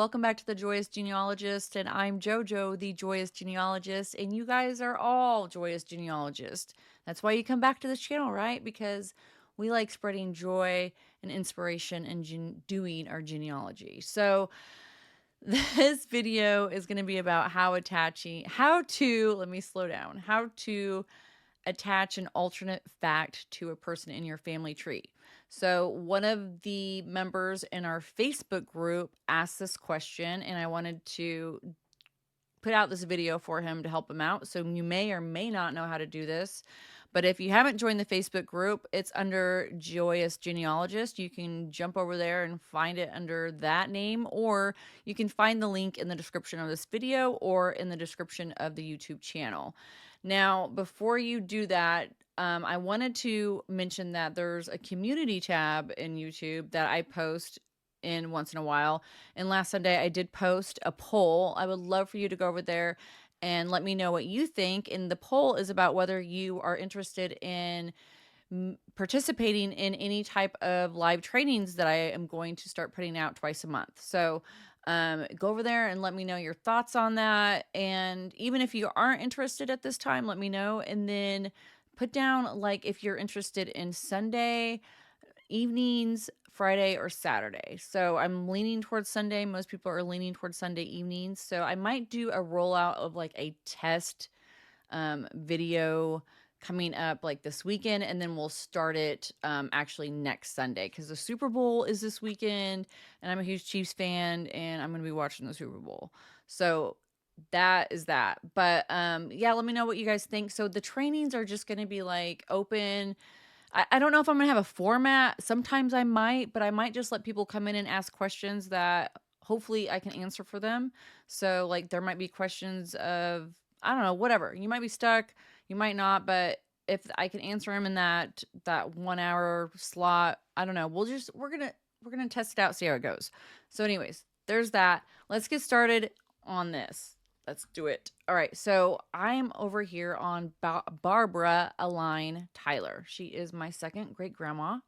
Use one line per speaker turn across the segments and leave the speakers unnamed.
welcome back to the Joyous Genealogist, and I'm JoJo, the Joyous Genealogist, and you guys are all Joyous Genealogists. That's why you come back to this channel, right? Because we like spreading joy and inspiration and doing our genealogy. So this video is going to be about how to attach an alternate fact to a person in your family tree. So one of the members in our Facebook group asked this question, and I wanted to put out this video for him to help him out. So you may or may not know how to do this. But if you haven't joined the Facebook group, it's under Joyous Genealogist. You can jump over there and find it under that name, or you can find the link in the description of this video or in the description of the YouTube channel. Now, before you do that, I wanted to mention that there's a community tab in YouTube that I post in once in a while. And last Sunday, I did post a poll. I would love for you to go over there and let me know what you think. And the poll is about whether you are interested in participating in any type of live trainings that I am going to start putting out twice a month. So go over there and let me know your thoughts on that. And even if you aren't interested at this time, let me know. And then put down like if you're interested in Sunday evenings, Friday, or Saturday. So I'm leaning towards Sunday. Most people are leaning towards Sunday evenings. So I might do a rollout of like a test video coming up like this weekend, and then we'll start it actually next Sunday, because the Super Bowl is this weekend, and I'm a huge Chiefs fan, and I'm going to be watching the Super Bowl. So that is that. But yeah, let me know what you guys think. So the trainings are just going to be like open. I don't know if I'm going to have a format. Sometimes I might, but I might just let people come in and ask questions that hopefully I can answer for them. So like there might be questions of, I don't know, whatever. You might be stuck, you might not, but if I can answer them in that 1 hour slot, I don't know. We're going to test it out, see how it goes. So anyways, there's that. Let's get started on this. Let's do it. All right, so I'm over here on Barbara Aline Tyler. She is my second great grandma,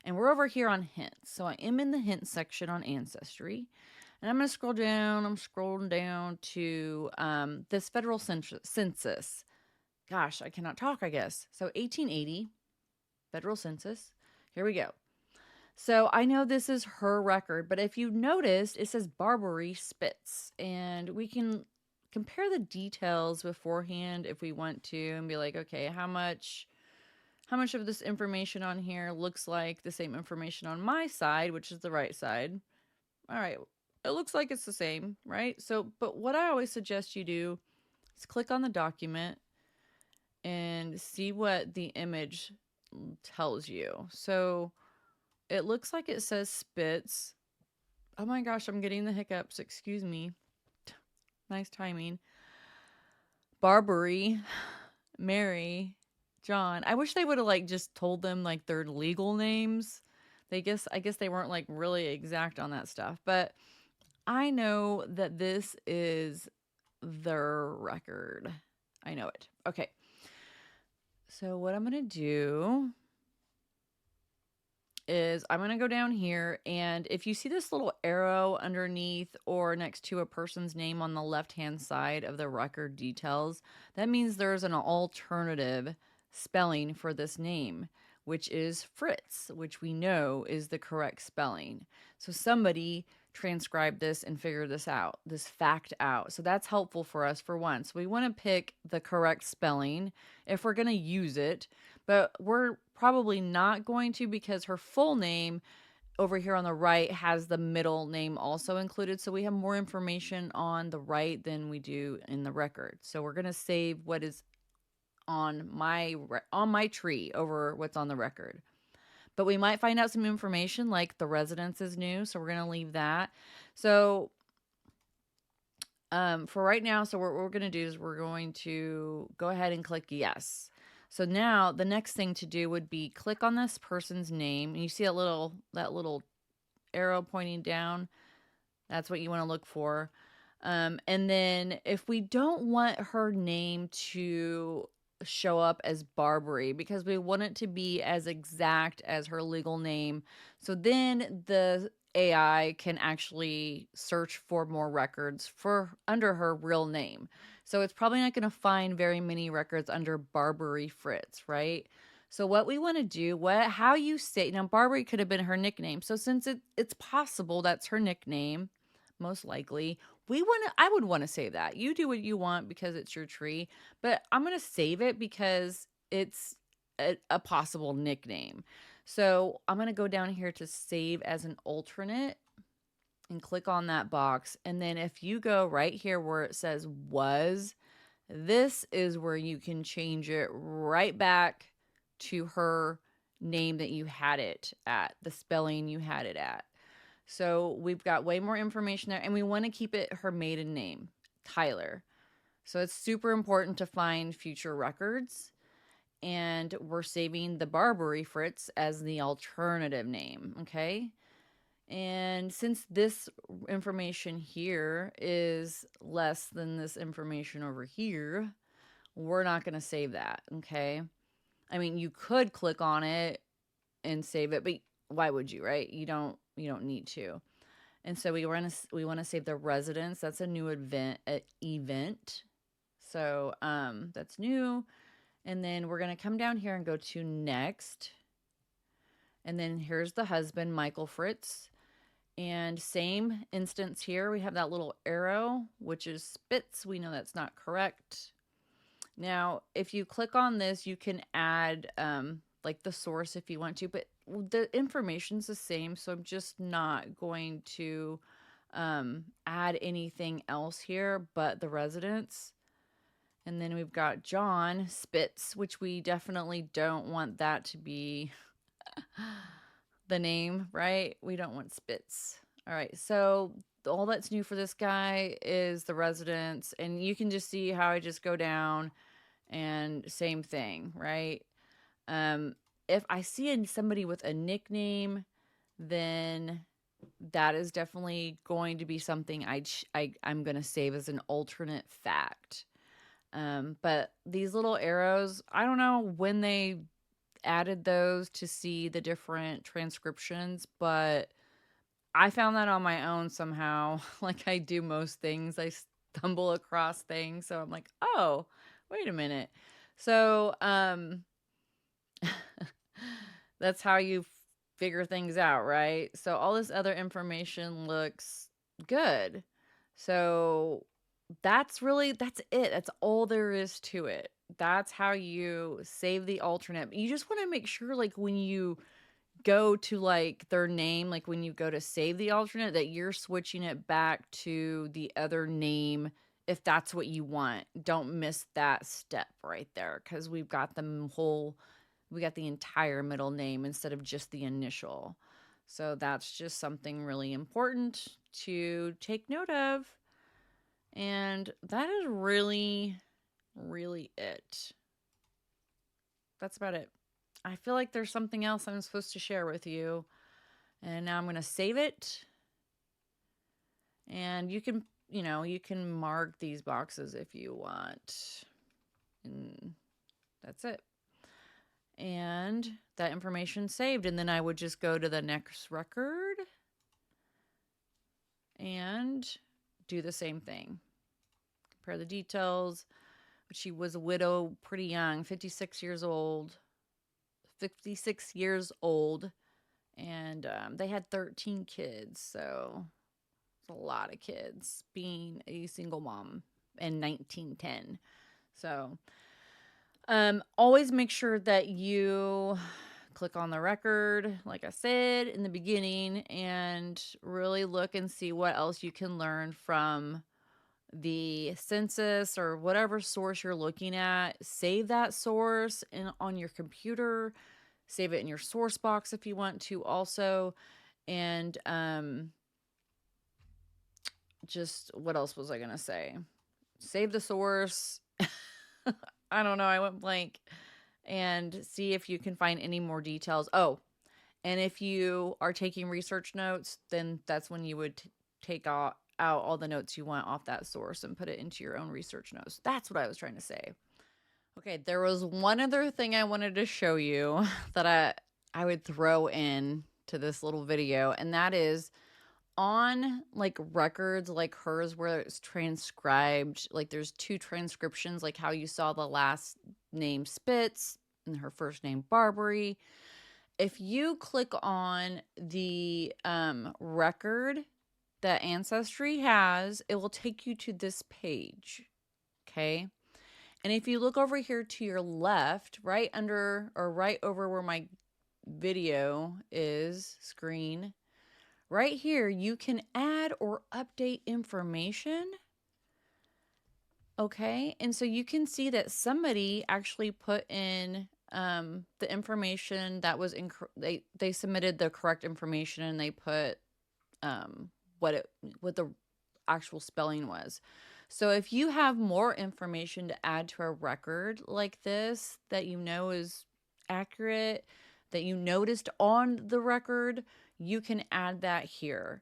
and we're over here on hints. So I am in the hint section on Ancestry, and I'm going to scroll down. I'm scrolling down to this federal census. Gosh, I cannot talk, I guess. So 1880, federal census. Here we go. So I know this is her record, but if you noticed, it says Barbary Spitz, and we can compare the details beforehand if we want to and be like, okay, how much of this information on here looks like the same information on my side, which is the right side. All right, it looks like it's the same, right? So, but what I always suggest you do is click on the document and see what the image tells you. So it looks like it says Spitz. Oh my gosh, I'm getting the hiccups. Excuse me. Nice timing. Barbary, Mary, John. I wish they would have like just told them like their legal names. I guess they weren't like really exact on that stuff, but I know that this is their record. I know it. Okay. So what I'm going to do is I'm going to go down here, and if you see this little arrow underneath or next to a person's name on the left-hand side of the record details, that means there's an alternative spelling for this name, which is Fritz, which we know is the correct spelling. So somebody transcribed this and figured this fact out. So that's helpful for us for once. We want to pick the correct spelling if we're going to use it, but we're probably not going to, because her full name over here on the right has the middle name also included. So we have more information on the right than we do in the record. So we're going to save what is on my tree over what's on the record. But we might find out some information like the residence is new, so we're going to leave that. So for right now, so what we're going to do is we're going to go ahead and click yes. So now the next thing to do would be click on this person's name, and you see that little arrow pointing down. That's what you want to look for. And then if we don't want her name to show up as Barbary, because we want it to be as exact as her legal name, so then the AI can actually search for more records for under her real name. So it's probably not going to find very many records under Barbary Fritz, right? So what we want to do, how you say, now Barbary could have been her nickname. So since it's possible that's her nickname, most likely, I would want to save that. You do what you want because it's your tree, but I'm going to save it because it's a possible nickname. So I'm going to go down here to save as an alternate and click on that box. And then if you go right here where it says was, this is where you can change it right back to her name that you had it at, the spelling you had it at. So we've got way more information there, and we want to keep it her maiden name, Tyler. So it's super important to find future records, and we're saving the Barbary Fritz as the alternative name, okay? And since this information here is less than this information over here, we're not going to save that, okay? I mean, you could click on it and save it, but why would you, right? You don't need to. And so we want to save the residence. That's a new event. So that's new. And then we're going to come down here and go to next. And then here's the husband, Michael Fritz. And same instance here, we have that little arrow, which is Spitz. We know that's not correct. Now, if you click on this, you can add like the source if you want to, but the information's the same, so I'm just not going to add anything else here but the residence. And then we've got John Spitz, which we definitely don't want that to be the name, right? We don't want Spitz. All right, so all that's new for this guy is the residence, and you can just see how I just go down and same thing, right? If I see somebody with a nickname, then that is definitely going to be something I'm going to save as an alternate fact. But these little arrows, I don't know when they added those to see the different transcriptions, but I found that on my own somehow. Like I do most things, I stumble across things. So I'm like, oh, wait a minute. So, that's how you figure things out, right? So all this other information looks good. So that's it. That's all there is to it. That's how you save the alternate. You just want to make sure, like, when you go to like their name, like when you go to save the alternate, that you're switching it back to the other name if that's what you want. Don't miss that step right there, because we got the entire middle name instead of just the initial. So that's just something really important to take note of. And that is really, really it. That's about it. I feel like there's something else I'm supposed to share with you. And now I'm going to save it. And you can mark these boxes if you want. And that's it. And that information saved. And then I would just go to the next record and do the same thing. Compare the details. She was a widow, pretty young, 56 years old. And they had 13 kids, so it's a lot of kids being a single mom in 1910. So always make sure that you click on the record, like I said in the beginning, and really look and see what else you can learn from the census or whatever source you're looking at. Save that source on your computer. Save it in your source box if you want to also. And just what else was I going to say? Save the source. I don't know. I went blank. And see if you can find any more details. Oh, and if you are taking research notes, then that's when you would take out all the notes you want off that source and put it into your own research notes. That's what I was trying to say. Okay, there was one other thing I wanted to show you that I would throw in to this little video, and that is on like records like hers where it's transcribed, like there's 2 transcriptions, like how you saw the last name Spitz and her first name Barbary. If you click on the record that Ancestry has, it will take you to this page. Okay. And if you look over here to your left, right under or right over where my video is screen, right here, you can add or update information. Okay. And so you can see that somebody actually put in the information that was they submitted the correct information, and they put what the actual spelling was. So if you have more information to add to a record like this that you know is accurate, that you noticed on the record, you can add that here.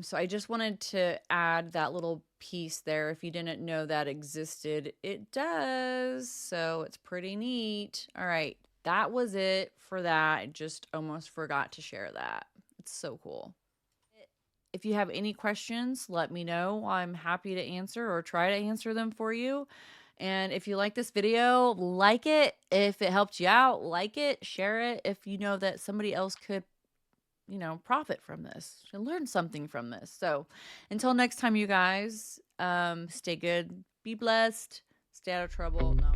So I just wanted to add that little piece there. If you didn't know that existed, it does. So it's pretty neat. All right, that was it for that. I just almost forgot to share that. It's so cool. If you have any questions, let me know. I'm happy to answer or try to answer them for you. And if you like this video, like it. If it helped you out, like it, share it. If you know that somebody else could, profit from this and learn something from this. So until next time, you guys, stay good, be blessed, stay out of trouble. No.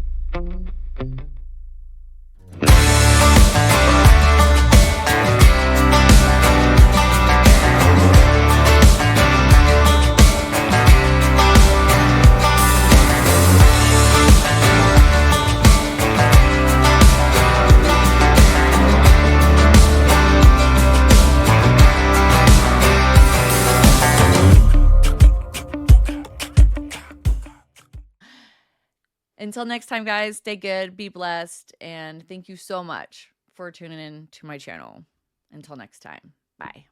Until next time, guys, stay good, be blessed, and thank you so much for tuning in to my channel. Until next time, bye.